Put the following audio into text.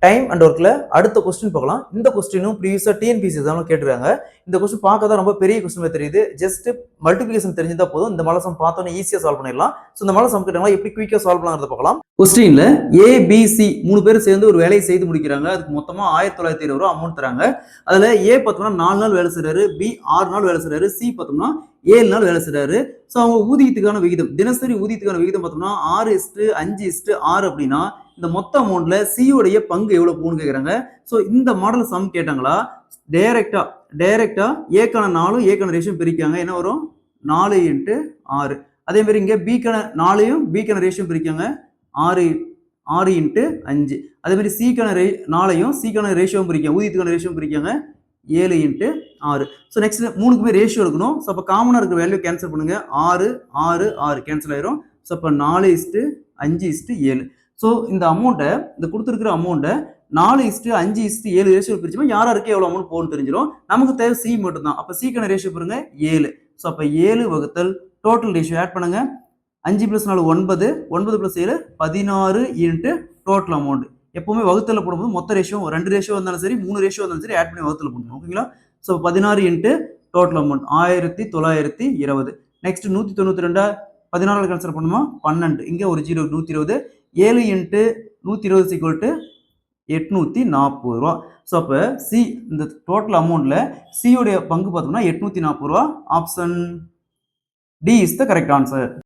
Time and ஒர்க்ல அடுத்த question பார்க்கலாம். இந்த கொஸ்டினும் ப்ரீவியஸா டிஎன்பிஎஸ்சி எக்ஸாம்ல கேட்டிருக்காங்க. இந்த கொஸ்டின் பார்க்க தான் ரொம்ப பெரிய கொஸ்டின் தெரியுது. ஜஸ்ட் மல்டிப்ளிகேஷன் தெரிஞ்சா போதும். இந்த மாடல் சம் பார்த்தோன்னே ஈஸியா சால்வ் பண்ணிடலாம். சோ இந்த மாடல் சம் கேட்டாங்களா எப்படி குயிக்கா சால்வ் பண்ணலாம்ங்கறத பார்க்கலாம். கொஸ்டின்ல ஏ பி சி மூணு பேர் சேர்ந்து ஒரு வேலையை செய்து முடிக்கிறாங்க. அதுக்கு மொத்தமா 1920 ரூபாய் அமௌண்ட் தராங்க. அதுல ஏ பார்த்தோம்னா 4 நாள் வேலை செய்றாரு, பி 6 நாள் வேலை செய்றாரு, சி பார்த்தோம்னா 7 நாள் வேலை செய்றாரு. சோ அவங்க ஊதியத்துக்கான விகிதம், தினசரி ஊதியத்துக்கான விகிதம் பார்த்தோம்னா 6:5:6 அப்படின்னா இந்த மொத்த அமௌண்ட்ல சி உடைய பங்கு எவ்வளவு போகும்னு கேக்குறாங்க. சோ இந்த மாடல் சம் கேட்டாங்களா டைரக்டா ஏக்கான 4 ஏக்கான ரேஷியோ பிரிக்காங்க. என்ன வரும் 4:6. அதே மாதிரி இங்க பிக்கான 4யும் பிக்கான ரேஷியோ பிரிக்காங்க 6:5. அதே மாதிரி சிக்கான 4யும் சிக்கான ரேஷியோவும் பிரிக்காங்க, ஊதியத்துக்கான ரேஷியோவும் பிரிக்காங்க 7:6. ஸோ நெக்ஸ்ட் மூணுக்குமே ரேஷியோ இருக்கணும். ஸோ அப்போ காமனாக இருக்கிற வேல்யூ கேன்சல் பண்ணுங்க. 6 கேன்சல் ஆயிரும். ஸோ அப்போ 4:5:7. ஸோ இந்த அமௌண்ட்டை, இந்த கொடுத்துருக்கிற அமௌண்ட்டை 4:5:7 ரேஷியோ பிரிச்சோம்னா யாருக்கு எவ்வளோ அமௌண்ட் போகணும்னு தெரிஞ்சிடும். நமக்கு தேவை சி மட்டும் தான். அப்போ சிக்கான ரேஷியோ பாருங்க 7. ஸோ அப்போ 7 வகுத்தல் டோட்டல் ரேஷியோ ஆட் பண்ணுங்க. 5 + 4 9, 9 + 7 16 இன்ட்டு டோட்டல் அமௌண்ட். எப்பவுமே வகுத்தல போடும்போது மொத்த ரேஷியோ 2 ரேஷியோ வந்தாலும் சரி 3 ரேஷியோ வந்தாலும் சரி ஆட் பண்ணி வகுத்தல போடணும். ஓகேங்களா? So 16 into total amount 1920. Next 192 16 cancel பண்ணுமா 12. இங்க ஒரு 0 120. 7 இன்ட்டு 120 840 ரூபா. ஸோ அப்போ சி இந்த டோட்டல் அமௌண்ட்ல சி உடைய பங்கு பார்த்தோம்னா 840 ரூபா. Option D is the correct answer.